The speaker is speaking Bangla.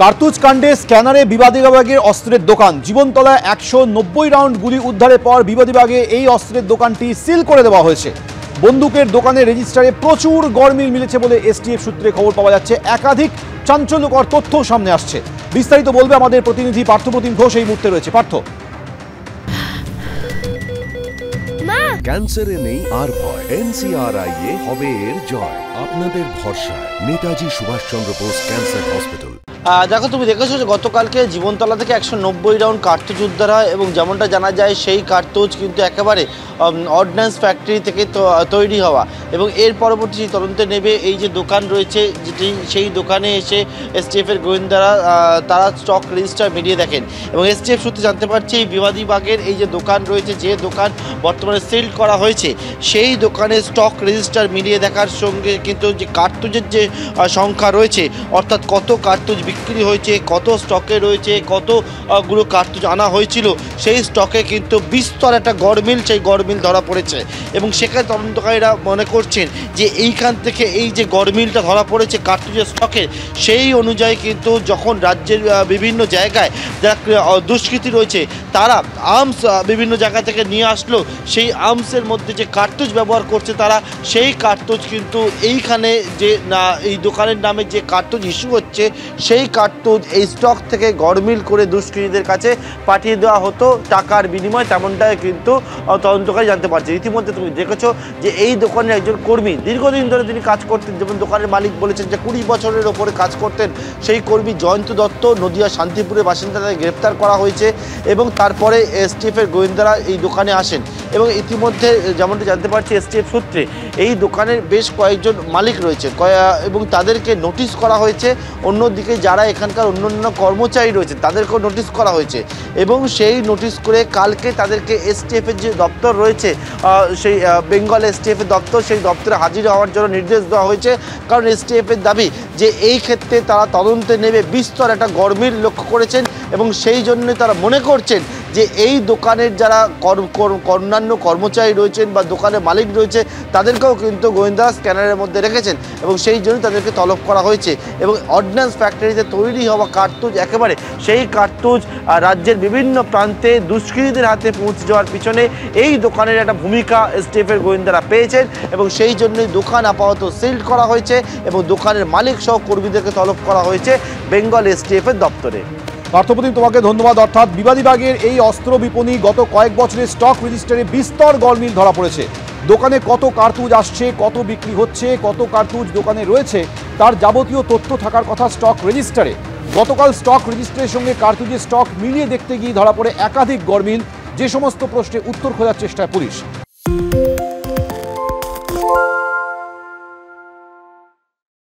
কার্তুজ কাণ্ডে স্ক্যানারে বিবাদীবাগের অস্ত্রের দোকান, জীবনতলায় 190 রাউন্ড গুলি উদ্ধারের পর বিবাদীবাগে এই অস্ত্রের দোকানটি সিল করে দেওয়া হয়েছে। বন্দুকের দোকানের রেজিস্টারে প্রচুর গরমিল মিলেছে বলে এসটিএফ সূত্রে খবর পাওয়া যাচ্ছে। একাধিক চাঞ্চল্যকর তথ্য সামনে আসছে। বিস্তারিত বলবে আমাদের প্রতিনিধি পার্থপ্রতিম ঘোষ। এই মুহূর্তে রয়েছে পার্থ। ক্যান্সারে নেই আর ভয়, NCRI এ হবে এর জয়। আপনাদের ভরসা নেতাজি সুভাষচন্দ্র বোস ক্যান্সার হসপিটাল। দেখো, তুমি দেখেছো যে গতকালকে জীবনতলা থেকে 190 রাউন্ড কার্তুজ উদ্ধার হয় এবং যেমনটা জানা যায় সেই কার্তুজ কিন্তু একেবারে অর্ডিন্যান্স ফ্যাক্টরি থেকে তৈরি হওয়া। এবং এর পরবর্তী তদন্তে নেবে এই যে দোকান রয়েছে, যেটি সেই দোকানে এসে এসটিএফের গোয়েন্দারা তারা স্টক রেজিস্টার মিলিয়ে দেখেন এবং এসটিএফ সূত্রে জানতে পারছে এই বিবাদীবাগের এই যে দোকান রয়েছে, যে দোকান বর্তমানে সিল করা হয়েছে, সেই দোকানে স্টক রেজিস্টার মিলিয়ে দেখার সঙ্গে কিন্তু যে কার্তুজের যে সংখ্যা রয়েছে, অর্থাৎ কত কার্তুজ বিক্রি হয়েছে, কত স্টকে রয়েছে, কতগুলো কার্তুজ আনা হয়েছিল, সেই স্টকে কিন্তু বিস্তর একটা গরমিল, সেই গরমিল ধরা পড়েছে। এবং সেখানে তদন্তকারীরা মনে করছেন যে এইখান থেকে এই যে গরমিলটা ধরা পড়েছে কার্তুজের স্টকে, সেই অনুযায়ী কিন্তু যখন রাজ্যের বিভিন্ন জায়গায় যারা দুষ্কৃতী রয়েছে তারা আর্মস বিভিন্ন জায়গা থেকে নিয়ে আসলো, সেই আর্মসের মধ্যে যে কার্তুজ ব্যবহার করছে তারা, সেই কার্তুজ কিন্তু এইখানে যে এই দোকানের নামে যে কার্তুজ ইস্যু হচ্ছে, সেই কার্তুজ এই স্টক থেকে গরমিল করে দুষ্কৃতীদের কাছে পাঠিয়ে দেওয়া হতো টাকার বিনিময়ে, তেমনটাই কিন্তু তদন্তকারী জানতে পারছে। ইতিমধ্যে তুমি দেখেছো যে এই দোকানের একজন কর্মী দীর্ঘদিন ধরে তিনি কাজ করতেন, যেমন দোকানের মালিক বলেছেন যে 20 বছরের ওপরে কাজ করতেন সেই কর্মী জয়ন্ত দত্ত, নদিয়া শান্তিপুরের বাসিন্দা, তাকে গ্রেপ্তার করা হয়েছে এবং তারপরে এসটিএফের গোয়েন্দারা এই দোকানে আসেন। এবং ইতিমধ্যে যেমনটি জানতে পারছি এসটিএফ সূত্রে, এই দোকানের বেশ কয়েকজন মালিক রয়েছে এবং তাদেরকে নোটিশ করা হয়েছে। অন্যদিকে যারা এখানকার অন্যান্য কর্মচারী রয়েছে তাদেরকেও নোটিশ করা হয়েছে এবং সেই নোটিশ করে কালকে তাদেরকে এসটিএফের যে দপ্তর রয়েছে, সেই বেঙ্গল এসটিএফের দপ্তর, সেই দপ্তরে হাজির হওয়ার জন্য নির্দেশ দেওয়া হয়েছে। কারণ এসটিএফের দাবি যে এই ক্ষেত্রে তারা তদন্তে নেবে বিস্তর একটা গরমিল লক্ষ্য করেছেন এবং সেই জন্য তারা মনে করছেন যে এই দোকানের যারা অন্যান্য কর্মচারী রয়েছেন বা দোকানের মালিক রয়েছে তাদেরকেও কিন্তু গোয়েন্দা স্ক্যানারের মধ্যে রেখেছেন এবং সেই জন্য তাদেরকে তলব করা হয়েছে। এবং অর্ডিন্যান্স ফ্যাক্টরিতে তৈরি হওয়া কার্তুজ, একেবারে সেই কার্তুজ রাজ্যের বিভিন্ন প্রান্তে দুষ্কৃতীদের হাতে পৌঁছে যাওয়ার পিছনে এই দোকানের একটা ভূমিকা এসটিএফের গোয়েন্দারা পেয়েছেন এবং সেই জন্যই দোকান আপাতত সিল করা হয়েছে এবং দোকানের মালিক সহ কর্মীদেরকে তলব করা হয়েছে বেঙ্গল এসটিএফের দপ্তরে। পার্থপ্রতিম, তোমাকে ধন্যবাদ। অর্থাৎ বিবাদীবাগের এই অস্ত্র বিপণী গত কয়েক বছরের স্টক রেজিস্টারে বিস্তর গরমিল ধরা পড়েছে। দোকানে কত কার্তুজ আসছে, কত বিক্রি হচ্ছে, কত কার্তুজ দোকানে রয়েছে, তার যাবতীয় তথ্য থাকার কথা স্টক রেজিস্টারে। গতকাল স্টক রেজিস্টারের সঙ্গে কার্তুজের স্টক মিলিয়ে দেখতে গিয়ে ধরা পড়ে একাধিক গরমিল, যে সমস্ত প্রশ্নে উত্তর খোঁজার চেষ্টায় পুলিশ।